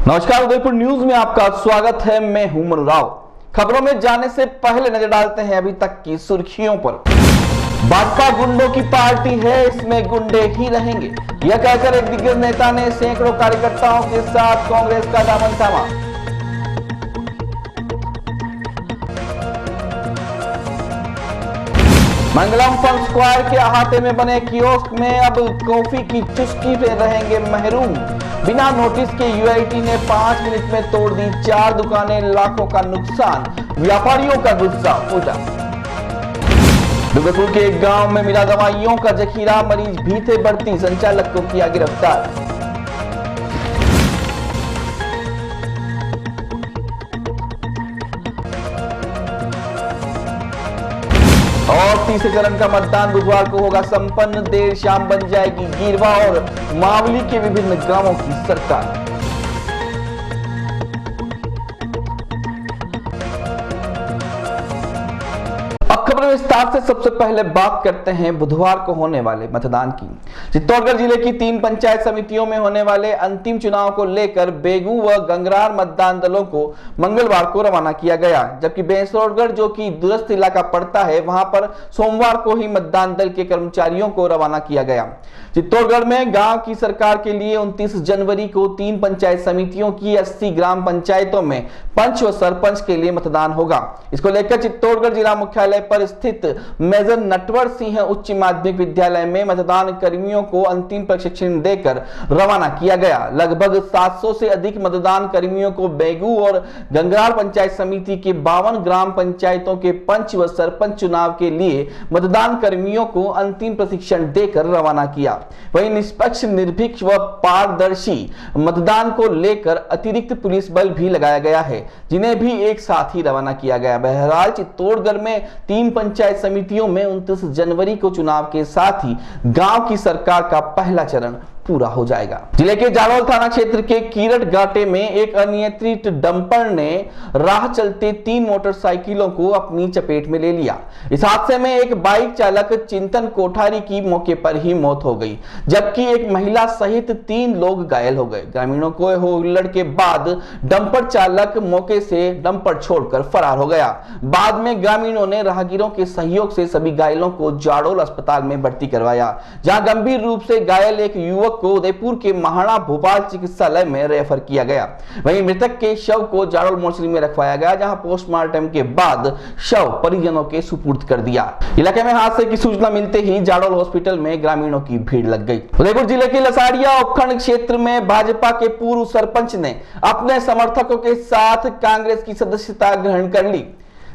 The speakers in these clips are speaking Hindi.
नमस्कार, उदयपुर न्यूज में आपका स्वागत है। मैं हूं मनु राव। खबरों में जाने से पहले नजर डालते हैं अभी तक की सुर्खियों पर। भाजपा गुंडों की पार्टी है, इसमें गुंडे ही रहेंगे, यह कहकर एक दिग्गज नेता ने सैकड़ों कार्यकर्ताओं के साथ कांग्रेस का दामन थामा। मंगलम फन स्क्वायर के अहाते में बने कियोस्क में अब कॉफी की चुस्की से रहेंगे महरूम। बिना नोटिस के यूआईटी ने 5 मिनट में तोड़ दी 4 दुकानें, लाखों का नुकसान, व्यापारियों का गुस्सा फूटा। दुर्गापुर के एक गांव में मिला दवाइयों का जखीरा, मरीज भी थे भर्ती, संचालक को किया गिरफ्तार। और तीसरे चरण का मतदान बुधवार को होगा संपन्न, देर शाम बन जाएगी गिरवा और मावली के विभिन्न गांवों की सरकार। अब खबर विस्तार से। सबसे पहले बात करते हैं बुधवार को होने वाले मतदान की। चित्तौड़गढ़ जिले की 3 पंचायत समितियों में होने वाले अंतिम चुनाव को लेकर बेगू व गंगरार मतदान दलों को मंगलवार को रवाना किया गया, जबकि बेसरोडगढ़ जो कि दूरस्थ इलाका पड़ता है, वहां पर सोमवार को ही मतदान दल के कर्मचारियों को रवाना किया गया। चित्तौड़गढ़ में गांव की सरकार के लिए 29 जनवरी को 3 पंचायत समितियों की 80 ग्राम पंचायतों में पंच व सरपंच के लिए मतदान होगा। इसको लेकर चित्तौड़गढ़ जिला मुख्यालय पर स्थित मेजर नटवर सिंह उच्च माध्यमिक विद्यालय में मतदान कर्मियों को अंतिम प्रशिक्षण देकर रवाना किया गया। लगभग 700 से अधिक मतदान कर्मियों को बेगू और गंगरार पंचायत समिति के 52 ग्राम पंचायतों के पंच व सरपंच चुनाव के लिए मतदान कर्मियों को अंतिम प्रशिक्षण देकर रवाना किया। वहीं निष्पक्ष, निर्भीक व पारदर्शी मतदान को लेकर अतिरिक्त पुलिस बल भी लगाया गया है, जिन्हें भी एक साथ ही रवाना किया गया। बहरहाल चित्तौड़गढ़ में 3 पंचायत समितियों में 29 जनवरी को चुनाव के साथ ही गांव की सरकार का पहला चरण पूरा हो जाएगा। जिले के जालोल थाना क्षेत्र के कीरट घाटे में एक अनियंत्रित डंपर ने राह चलते 3 मोटरसाइकिलों को अपनी चपेट में ले लिया। इस हादसे में एक बाइक चालक चिंतन कोठारी की मौके पर ही मौत हो गई, जबकि एक महिला सहित 3 लोग घायल हो गए। ग्रामीणों को हुल्लड़ के बाद डंपर चालक मौके से डंपर छोड़कर फरार हो गया। बाद में ग्रामीणों ने राहगीरों के सहयोग से सभी घायलों को जाडोल अस्पताल में भर्ती करवाया, जहां गंभीर रूप से घायल एक युवक को उदयपुर के महाराणा भोपाल चिकित्सालय में रेफर किया गया। वहीं मृतक के शव को जाडोल मोर्चरी में रखवाया गया, जहां पोस्टमार्टम के बाद शव परिजनों के सुपुर्द कर दिया। इलाके में हादसे की सूचना मिलते ही जाडोल हॉस्पिटल में ग्रामीणों की भीड़ लग गई। उदयपुर जिले के लसाड़िया उपखंड क्षेत्र में भाजपा के पूर्व सरपंच ने अपने समर्थकों के साथ कांग्रेस की सदस्यता ग्रहण कर ली।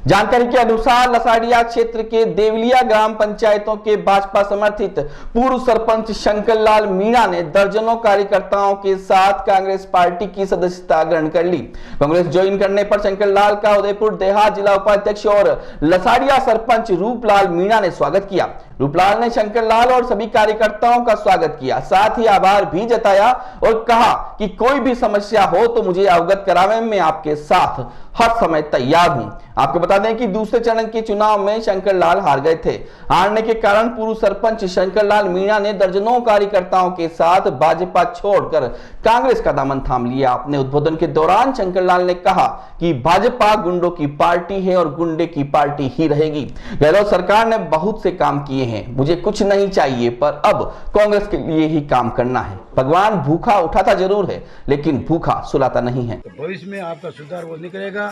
जानकारी के अनुसार लसाड़िया क्षेत्र के देवलिया ग्राम पंचायतों के भाजपा समर्थित पूर्व सरपंच शंकर लाल मीणा ने दर्जनों कार्यकर्ताओं के साथ कांग्रेस पार्टी की सदस्यता ग्रहण कर ली। कांग्रेस ज्वाइन करने पर शंकर लाल का उदयपुर देहात जिला उपाध्यक्ष और लसाड़िया सरपंच रूपलाल मीणा ने स्वागत किया। रूपलाल ने शंकर लाल और सभी कार्यकर्ताओं का स्वागत किया, साथ ही आभार भी जताया और कहा कि कोई भी समस्या हो तो मुझे अवगत करावे, मैं आपके साथ हर समय तैयार हूं। आपको बता दें कि दूसरे चरण के चुनाव में शंकर लाल हार गए थे। हारने के कारण पूर्व सरपंच शंकर लाल मीणा ने दर्जनों कार्यकर्ताओं के साथ भाजपा छोड़कर कांग्रेस का दामन थाम लिया। अपने उद्बोधन के दौरान शंकर लाल ने कहा कि भाजपा गुंडों की पार्टी है और गुंडे की पार्टी ही रहेगी। गहलोत सरकार ने बहुत से काम किए हैं, मुझे कुछ नहीं चाहिए, पर अब कांग्रेस के लिए ही काम करना है। भगवान भूखा उठाता जरूर है, लेकिन भूखा सुलाता नहीं है। तो भविष्य में आपका सुधार वो निकलेगा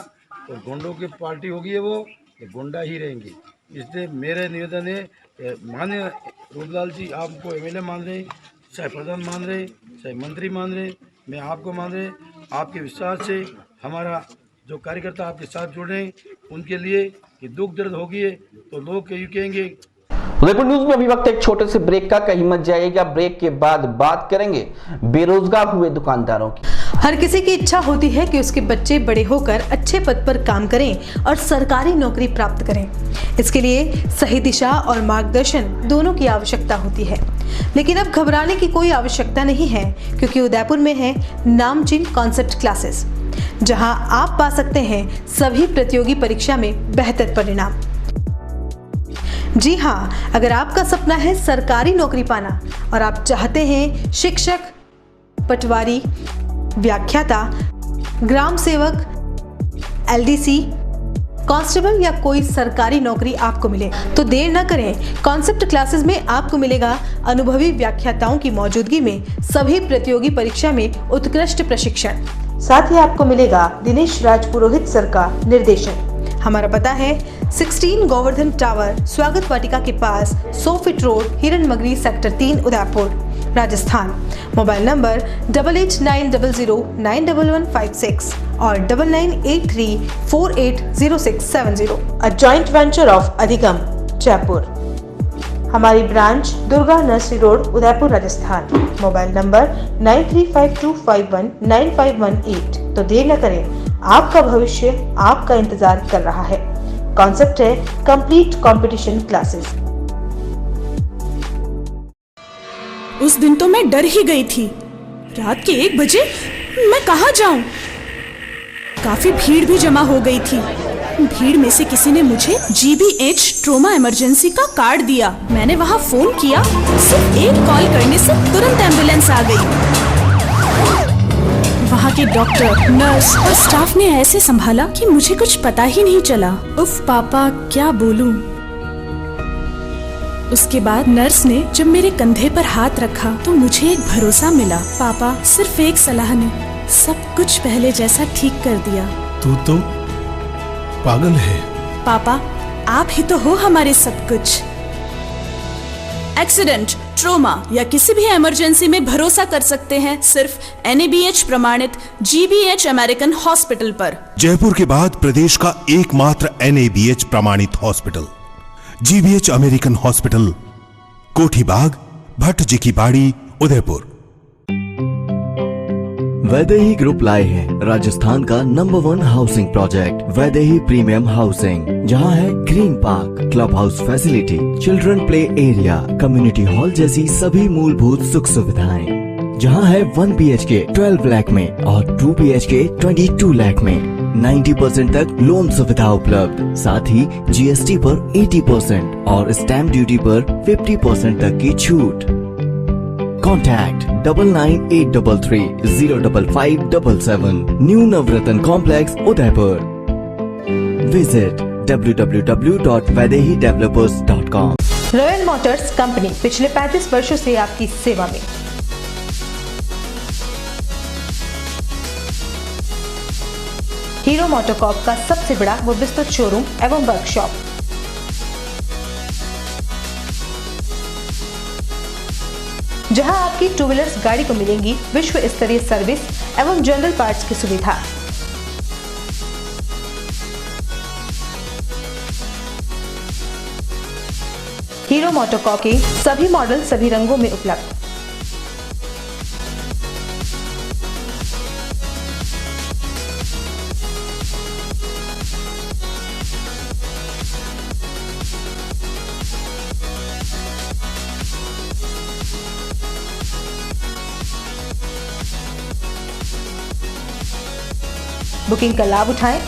और गुंडों की पार्टी होगी, वो गुंडा ही रहेंगे। इसलिए मेरे निवेदन है, माननीय रूपलाल जी आपको एमएलए मान रहे, चाहे प्रधान मान रहे, चाहे मंत्री मान रहे, मैं आपको मान रहे, आपके विश्वास से हमारा जो कार्यकर्ता आपके साथ जुड़ रहे हैं उनके लिए कि दुख दर्द होगी तो लोग कहेंगे। उदयपुर न्यूज में अभी वक्त एक छोटे से ब्रेक का, कहीं मत जाइएगा। ब्रेक के बाद बात करेंगे बेरोजगार हुए दुकानदारों की। हर किसी की इच्छा होती है कि उसके बच्चे बड़े होकर अच्छे पद पर काम करें और सरकारी नौकरी प्राप्त करें। इसके लिए सही दिशा और मार्गदर्शन दोनों की आवश्यकता होती है, लेकिन अब घबराने की कोई आवश्यकता नहीं है, क्योंकि उदयपुर में है नामचीन कॉन्सेप्ट क्लासेस, जहां आप पा सकते हैं सभी प्रतियोगी परीक्षा में बेहतर परिणाम। जी हाँ, अगर आपका सपना है सरकारी नौकरी पाना और आप चाहते हैं शिक्षक, पटवारी, व्याख्याता, ग्राम सेवक, LDC, कांस्टेबल या कोई सरकारी नौकरी आपको मिले तो देर न करें। कॉन्सेप्ट क्लासेस में आपको मिलेगा अनुभवी व्याख्याताओं की मौजूदगी में सभी प्रतियोगी परीक्षा में उत्कृष्ट प्रशिक्षण। साथ ही आपको मिलेगा दिनेश राज पुरोहित सर का निर्देशन। हमारा पता है 16 गोवर्धन टावर, स्वागत वाटिका के पास, 100 फीट रोड, हिरन मगरी, sector 3, Udaipur, Rajasthan. Mobile number 8890091156 और 9983480670। अ जॉइंट वेंचर ऑफ अधिगम, जयपुर। हमारी branch Durga nursery road, Udaipur, Rajasthan. Mobile number 9352519518। तो देर न करें, आपका भविष्य आपका इंतजार कर रहा है। कॉन्सेप्ट है कंप्लीट कंपटीशन क्लासेस। उस दिन तो मैं डर ही गई थी। रात के 1 बजे मैं कहाँ जाऊं? काफी भीड़ भी जमा हो गई थी। भीड़ में से किसी ने मुझे GBH ट्रोमा इमरजेंसी का कार्ड दिया। मैंने वहाँ फोन किया, सिर्फ एक कॉल करने से तुरंत एम्बुलेंस आ गई। वहाँ के डॉक्टर, नर्स और स्टाफ ने ऐसे संभाला कि मुझे कुछ पता ही नहीं चला। उफ पापा, क्या बोलूं। उसके बाद नर्स ने जब मेरे कंधे पर हाथ रखा तो मुझे एक भरोसा मिला। पापा सिर्फ एक सलाह ने सब कुछ पहले जैसा ठीक कर दिया। तू तो पागल है। पापा, आप ही तो हो हमारे सब कुछ। एक्सीडेंट, ट्रोमा या किसी भी इमरजेंसी में भरोसा कर सकते हैं सिर्फ NABH प्रमाणित GBH अमेरिकन हॉस्पिटल पर। जयपुर के बाद प्रदेश का एकमात्र NABH प्रमाणित हॉस्पिटल GBH अमेरिकन हॉस्पिटल, कोठी बाग, भट्ट जी की बाड़ी, उदयपुर। वैदेही ग्रुप लाए हैं राजस्थान का number 1 housing project Vaidehi premium housing, जहां है green park, club house facility, children play area, community hall जैसी सभी मूलभूत सुख सुविधाएं। जहां है 1 BHK 12 लाख में और 2 BHK 22 लाख में। 90% तक लोन सुविधा उपलब्ध, साथ ही GST पर 80% और स्टैम्प ड्यूटी पर 50% तक की छूट। Contact 9983305577, New Navratan Complex, Udaipur. Visit www.vaidehidevelopers.com। Royal motors company पिछले 35 वर्षों से आपकी सेवा में। हीरो मोटोकॉर्प का सबसे बड़ा व विस्तृत शोरूम एवं वर्कशॉप। जहां आपकी 2 व्हीलर्स गाड़ी को मिलेंगी विश्व स्तरीय सर्विस एवं जनरल पार्ट्स की सुविधा। हीरो मोटोकॉर्प के सभी मॉडल सभी रंगों में उपलब्ध। बुकिंग का लाभ उठाएं।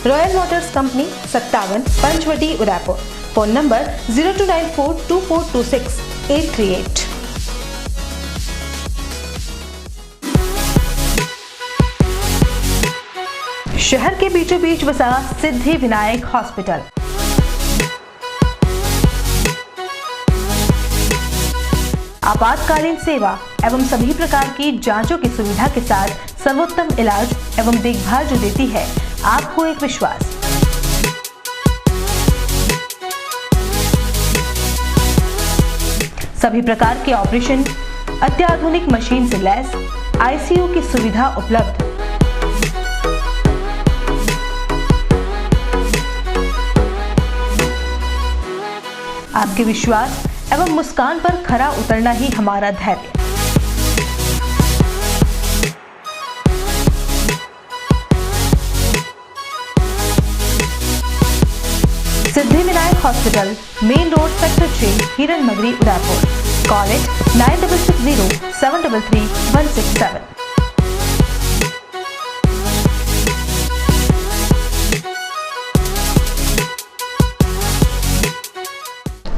Royal motors company 57 Panchavati, Udaipur. Phone number 02942426-838। शहर के बीचों बीच बसा सिद्धि विनायक हॉस्पिटल। आपातकालीन सेवा एवं सभी प्रकार की जांचों की सुविधा के साथ सर्वोत्तम इलाज एवं देखभाल जो देती है आपको एक विश्वास। सभी प्रकार के ऑपरेशन, अत्याधुनिक मशीन से लैस ICU की सुविधा उपलब्ध। आपके विश्वास एवं मुस्कान पर खरा उतरना ही हमारा धैर्य। Siddhi Vinayak hospital, main road, sector 6, Hiran मगरी, उदयपुर। Call it 9660733167।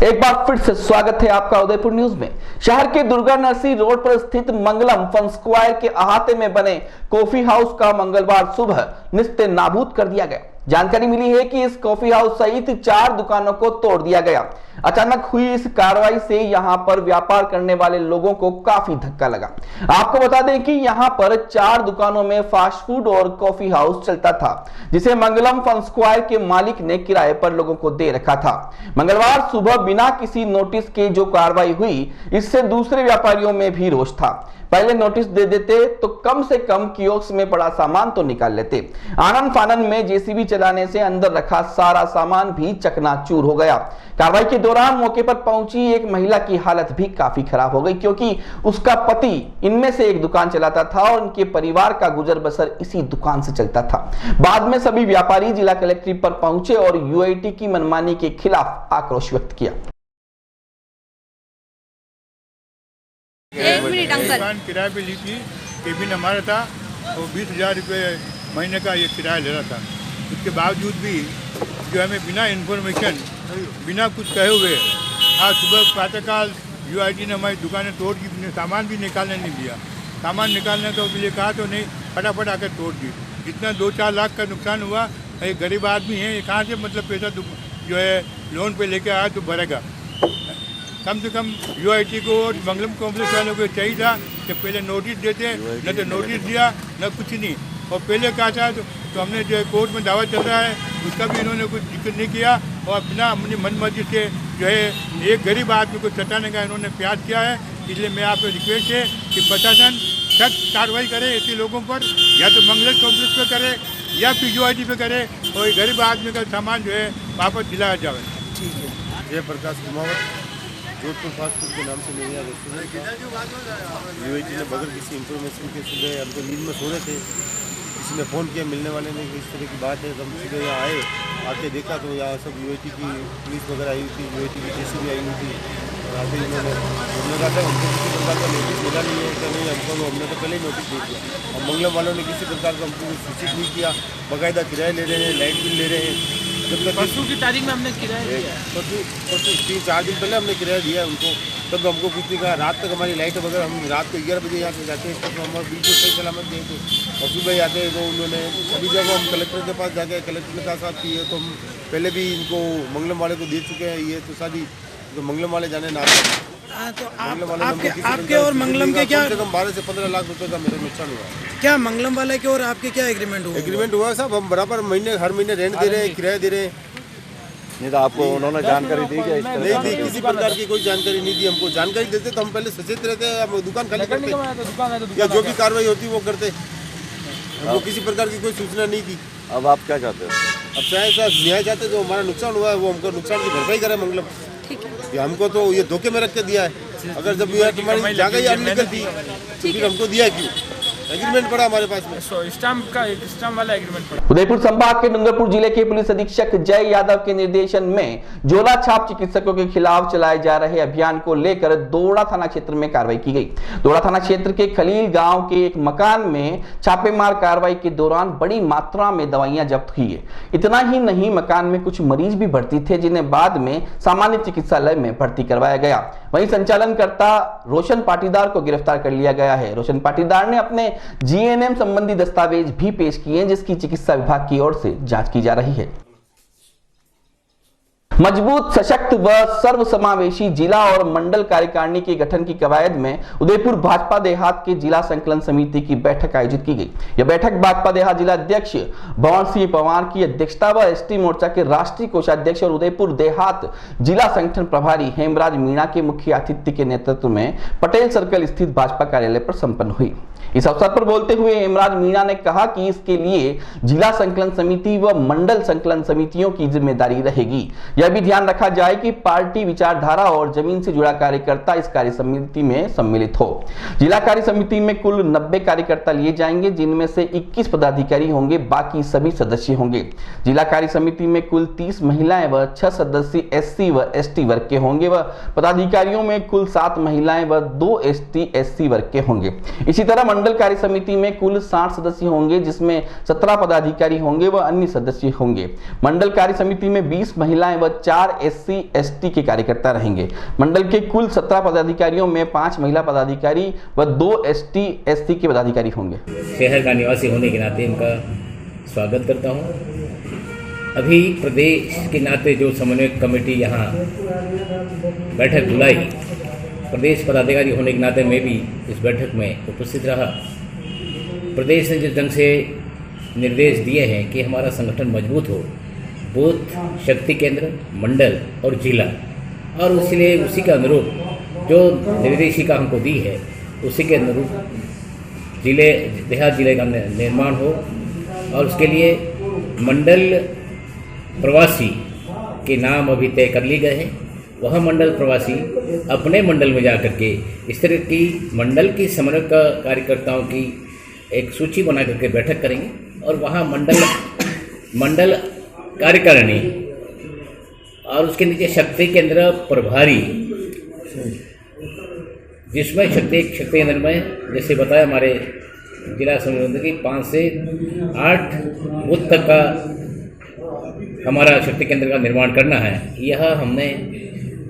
एक बार फिर से स्वागत है आपका उदयपुर न्यूज में। शहर के दुर्गा नरसी रोड पर स्थित मंगलम फन स्क्वायर के अहाते में बने कॉफी हाउस का मंगलवार सुबह निस्ते नाबूद कर दिया गया। जानकारी मिली है कि इस कॉफी हाउस सहित 4 दुकानों को तोड़ दिया गया। अचानक हुई इस कार्रवाई से यहां पर व्यापार करने वाले लोगों को काफी धक्का लगा। आपको बता दें कि यहां पर 4 दुकानों में फास्ट फूड और कॉफी हाउस चलता था, जिसे मंगलम फन स्क्वायर के मालिक ने किराए पर लोगों को दे रखा था। मंगलवार सुबह बिना किसी नोटिस के जो कार्रवाई हुई, इससे दूसरे व्यापारियों में भी रोष था। पहले नोटिस दे देते तो कम से कम कियोस्क में पड़ा सामान तो निकाल लेते। आनन फानन में जेसीबी चलाने से अंदर रखा सारा सामान भी चकनाचूर हो गया। कार्रवाई के दौरान मौके पर पहुंची एक महिला की हालत भी काफी खराब हो गई, क्योंकि उसका पति इनमें से एक दुकान चलाता था और उनके परिवार का गुजर बसर इसी दुकान से चलता था। बाद में सभी व्यापारी जिला कलेक्ट्रेट पर पहुंचे और यूआईटी की मनमानी के खिलाफ आक्रोश व्यक्त किया। दुकान किराए पे ली थी, केबिन हमारा था और 20,000 रुपये महीने का ये किराया ले रहा था। उसके बावजूद भी जो हमें बिना इन्फॉर्मेशन, बिना कुछ कहे हुए आज सुबह प्रातःकाल यूआईटी ने हमारी दुकानें तोड़ दी। सामान भी निकालने नहीं दिया। सामान निकालने के लिए कहा तो नहीं, फटाफट आकर तोड़ दी। जितना 2-4 लाख का नुकसान हुआ, एक गरीब आदमी है, ये कहाँ से मतलब पैसा जो है लोन पे लेके आया तो भरेगा। कम से कम यूआईटी को और मंगलम कॉम्प्लेक्स वालों को चाहिए था कि पहले नोटिस देते, न तो नोटिस दिया न कुछ नहीं। और पहले कहा था तो हमने जो है कोर्ट में दावा चल रहा है, उसका भी इन्होंने कुछ जिक्र नहीं किया और अपना अपनी मनमर्जी से जो है एक गरीब आदमी को सताने का इन्होंने प्रयास किया है। इसलिए मैं आपसे रिक्वेस्ट है कि प्रशासन सख्त कार्रवाई करे ऐसे लोगों पर, या तो मंगलम कॉम्प्लेक्स पे करे या फिर यूआईटी पे करे और गरीब आदमी का सामान जो है वापस दिलाया जाए। ठीक है। जयप्रकाश कुमावत, जोधपुर फास्ट फूड के नाम से मेरे यहाँ रेस्टोरेंट था। यूआईटी ने बगैर किसी इन्फॉर्मेशन के सुबह हम तो नींद में सो रहे थे, किसी ने फ़ोन किया मिलने वाले ने कि इस तरह की बात है। तो हम सुबह यहाँ आए, आके देखा तो यहाँ सब यूआईटी की पुलिस वगैरह आई हुई थी, यूआईटी की जेसीबी आई हुई थी। और आगे हमने कहा था हमको किसी प्रकार का नोटिस मिला नहीं है कि नहीं, हमको हमने तो पहले ही नोटिस दे दिया। और मंगलम वालों ने किसी प्रकार का हमको सूचित नहीं किया। बाकायदा किराया ले रहे हैं, लाइट बिल ले रहे हैं। परसों की तारीख में हमने किराया दिया, परसों 3-4 दिन पहले हमने किराया दिया है उनको। तब हमको कुछ नहीं कहा। रात तक हमारी लाइट वगैरह, हम रात को 11 बजे यहाँ से जाते हैं, तब हमारा बिल्कुल सही सलामत गए थे। और सुबह आते हैं तो उन्होंने अभी जब हम कलेक्टर के पास जाके कलेक्टर ने कहा साहब की है तो हम पहले भी इनको मंगलम वाले को दे चुके हैं, ये तो शादी तो मंगलम वाले जाने ना। तो आपके और मंगलम के क्या 12 से 15 लाख रुपए का मेरा नुकसान हुआ है। क्या मंगलम वाले के और आपके क्या एग्रीमेंट हुआ? एग्रीमेंट हुआ साहब, हम बराबर हर महीने रेंट दे रहे हैं, किराया दे रहे हैं। नहीं तो आपको उन्होंने जानकारी दी क्या? नहीं दी, किसी प्रकार की कोई जानकारी नहीं दी हमको। जानकारी देते तो हम पहले सचेत रहते, हम दुकान खाली करते या जो भी कार्रवाई होती वो करते। हमको किसी प्रकार की कोई सूचना नहीं थी। अब आप क्या चाहते हो? अब चाहे साहब न्याय चाहते, जो हमारा नुकसान हुआ है वो हमको नुकसान की भरपाई करे मंगलम। ये हमको तो ये धोखे में रख के दिया है। अगर जब ये तुम्हारी जगह ही अनलीगल थी तो फिर हमको दिया क्यों? एग्रीमेंट पड़ा हमारे पास में, स्टाम्प वाला एग्रीमेंट पड़ा। उदयपुर संभाग के डूंगरपुर जिले के पुलिस अधीक्षक जय यादव के निर्देशन में झोला छाप चिकित्सकों के खिलाफ चलाए जा रहे अभियान को लेकर दोड़ा थाना क्षेत्र में कार्रवाई की गई। दोड़ा थाना क्षेत्र के खलील गांव के एक मकान में छापेमार कार्रवाई के दौरान बड़ी मात्रा में दवाइयां जब्त हुई है। इतना ही नहीं, मकान में कुछ मरीज भी भर्ती थे, जिन्हें बाद में सामान्य चिकित्सालय में भर्ती करवाया गया। वहीं संचालनकर्ता रोशन पाटीदार को गिरफ्तार कर लिया गया है। रोशन पाटीदार ने अपने जीएनएम संबंधी दस्तावेज भी पेश किए हैं, जिसकी चिकित्सा विभाग की ओर से जांच की जा रही है। मजबूत, सशक्त व सर्वसमावेशी जिला और मंडल कार्यकारिणी के गठन की कवायद में उदयपुर भाजपा देहात के जिला संकलन समिति की बैठक आयोजित की गई। यह बैठक भाजपा देहात जिला अध्यक्ष भवन सिंह पवार की अध्यक्षता व एसटी मोर्चा के राष्ट्रीय कोषाध्यक्ष और उदयपुर देहात जिला संगठन प्रभारी हेमराज मीणा के मुख्य आतिथ्य के नेतृत्व में पटेल सर्कल स्थित भाजपा कार्यालय पर संपन्न हुई। इस अवसर पर बोलते हुए हेमराज मीणा ने कहा कि इसके लिए जिला संकलन समिति व मंडल संकलन समितियों की जिम्मेदारी रहेगी। यह भी ध्यान रखा जाए कि पार्टी विचारधारा और जमीन से जुड़ा कार्यकर्ता इस कार्य समिति में सम्मिलित हो। जिला कार्य समिति में कुल 90 कार्यकर्ता लिए जाएंगे, जिनमें से 21 पदाधिकारी होंगे, बाकी सभी सदस्य होंगे। जिला कार्य समिति में कुल 30 महिलाएं व 6 सदस्य SC व ST वर्ग के होंगे व पदाधिकारियों में कुल 7 महिलाएं व 2 ST SC वर्ग के होंगे। इसी तरह मंडल कार्य समिति में कुल 60 सदस्य होंगे, जिसमें 17 पदाधिकारी होंगे व अन्य सदस्य होंगे। मंडल कार्य समिति में 20 महिलाएं व 4 SC/ST के कार्यकर्ता रहेंगे। मंडल के कुल 17 पदाधिकारियों में 5 महिला पदाधिकारी व 2 ST/SC के पदाधिकारी होंगे। शहर का निवासी होने के नाते इनका स्वागत करता हूँ। अभी प्रदेश के नाते जो समन्वय कमेटी यहाँ बैठक बुलाई, प्रदेश पदाधिकारी होने के नाते मैं भी इस बैठक में उपस्थित रहा। प्रदेश ने जिस ढंग से निर्देश दिए हैं कि हमारा संगठन मजबूत हो, बूथ, शक्ति केंद्र, मंडल और जिला, और इसलिए उसी के अनुरूप जो निर्देशिका हमको दी है उसी के अनुरूप देहात जिले का निर्माण हो, और उसके लिए मंडल प्रवासी के नाम अभी तय कर लिए गए हैं। वह मंडल प्रवासी अपने मंडल में जाकर के इस तरह की मंडल की समन्वय कार्यकर्ताओं की एक सूची बना करके बैठक करेंगे, और वहाँ मंडल कार्यकारिणी और उसके नीचे शक्ति केंद्र प्रभारी, जिसमें शक्ति केंद्र में जैसे बताया हमारे जिला समन्वय की 5 से 8 बूथ तक का हमारा शक्ति केंद्र का निर्माण करना है। यह हमने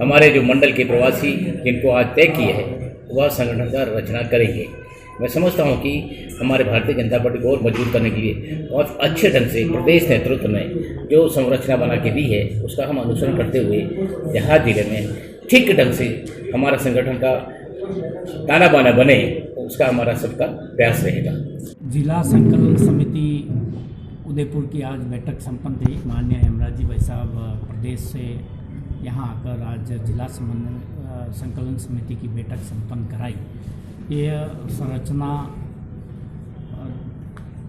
हमारे जो मंडल के प्रवासी जिनको आज तय किए हैं वह संगठन का रचना करेंगे। मैं समझता हूं कि हमारे भारतीय जनता पार्टी को और मजबूत करने के लिए बहुत अच्छे ढंग से प्रदेश नेतृत्व में जो संरचना बना के दी है उसका हम अनुसरण करते हुए देहात जिले में ठीक ढंग से हमारा संगठन का ताना बाना बने, उसका हमारा सबका प्रयास रहेगा। जिला संकलन समिति उदयपुर की आज बैठक संपन्न थी। माननीय हेमराज जी भाई साहब प्रदेश से यहाँ आकर आज जिला संकलन समिति की बैठक संपन्न कराई। ये संरचना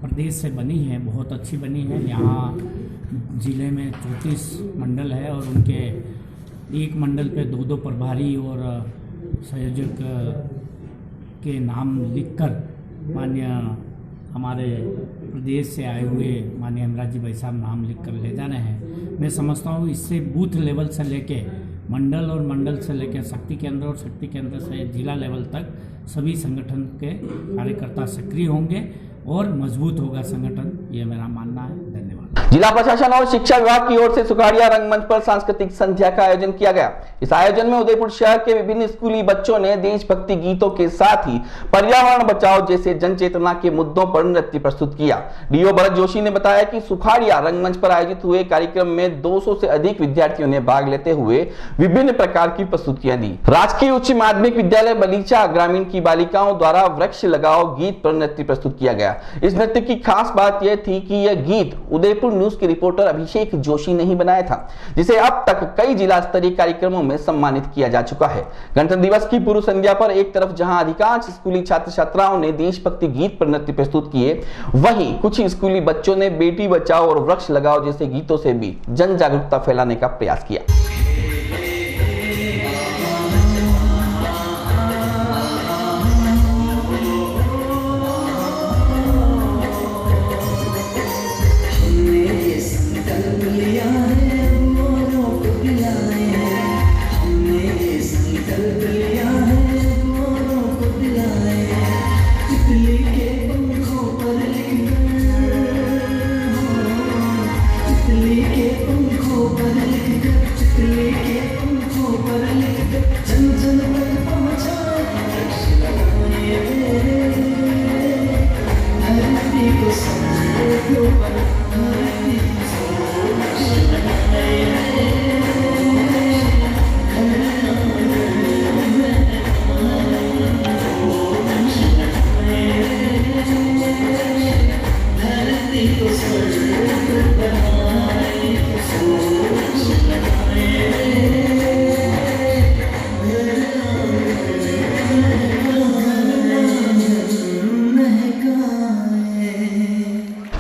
प्रदेश से बनी है, बहुत अच्छी बनी है। यहाँ जिले में 34 मंडल है और उनके एक मंडल पे 2-2 प्रभारी और संयोजक के नाम लिखकर माननीय हमारे प्रदेश से आए हुए माननीय हेमराज जी भाई साहब नाम लिखकर ले जा रहे हैं। मैं समझता हूँ इससे बूथ लेवल से लेके मंडल और मंडल से लेकर शक्ति केंद्र और शक्ति केंद्र से जिला लेवल तक सभी संगठन के कार्यकर्ता सक्रिय होंगे और मजबूत होगा संगठन, ये मेरा मानना है। धन्यवाद। जिला प्रशासन और शिक्षा विभाग की ओर से सुखाड़िया रंगमंच पर सांस्कृतिक संध्या का आयोजन किया गया। इस आयोजन में उदयपुर शहर के विभिन्न स्कूली बच्चों ने देशभक्ति गीतों के साथ ही पर्यावरण बचाओ जैसे जन चेतना के मुद्दों पर नृत्य प्रस्तुत किया। डीओ भरत जोशी ने बताया कि सुखाड़िया रंगमंच पर आयोजित हुए कार्यक्रम में 200 से अधिक विद्यार्थियों ने भाग लेते हुए विभिन्न प्रकार की प्रस्तुतियां दी। राजकीय उच्च माध्यमिक विद्यालय बलीचा ग्रामीण की बालिकाओं द्वारा वृक्ष लगाओ गीत पर नृत्य प्रस्तुत किया गया। इस नृत्य की खास बात यह थी कि यह गीत उदयपुर न्यूज के रिपोर्टर अभिषेक जोशी ने ही बनाया था, जिसे अब तक कई जिला स्तरीय कार्यक्रमों में सम्मानित किया जा चुका है। गणतंत्र दिवस की पूर्व संध्या पर एक तरफ जहां अधिकांश स्कूली छात्र छात्राओं ने देशभक्ति गीत पर नृत्य प्रस्तुत किए, वहीं कुछ स्कूली बच्चों ने बेटी बचाओ और वृक्ष लगाओ जैसे गीतों से भी जन जागरूकता फैलाने का प्रयास किया।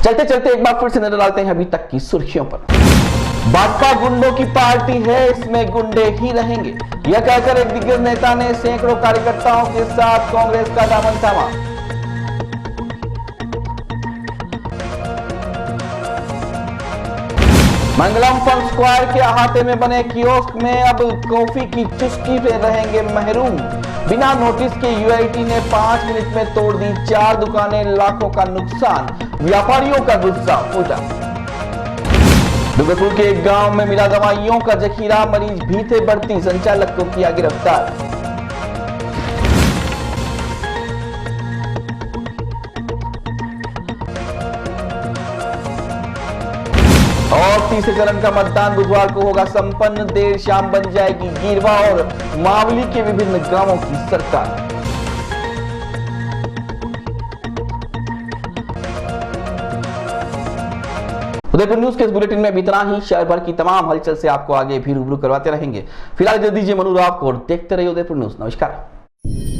चलते चलते एक बार फिर से नजर डालते हैं अभी तक की सुर्खियों पर। भाजपा गुंडों की पार्टी है, इसमें गुंडे ही रहेंगे, यह कहकर एक दिग्गज नेता ने सैकड़ों कार्यकर्ताओं के साथ कांग्रेस का दामन थामा। मंगलम फन स्क्वायर के अहाते में बने कियोस्क में अब कॉफी की चुस्की से रहेंगे महरूम। बिना नोटिस के यूआईटी ने 5 मिनट में तोड़ दी 4 दुकानें, लाखों का नुकसान, व्यापारियों का गुस्सा फूटा। डूंगरपुर के एक गांव में मिला दवाइयों का जखीरा, मरीज भी थे भर्ती, संचालक को किया गिरफ्तार। और तीसरे चरण का मतदान बुधवार को होगा संपन्न, देर शाम बन जाएगी गिरवा और मावली के विभिन्न गांवों की सरकार। उदयपुर न्यूज के इस बुलेटिन में इतना ही। शहर भर की तमाम हलचल से आपको आगे भी रूबरू करवाते रहेंगे। फिलहाल दे दीजिए मनोज आपको और देखते रहिए उदयपुर न्यूज। नमस्कार।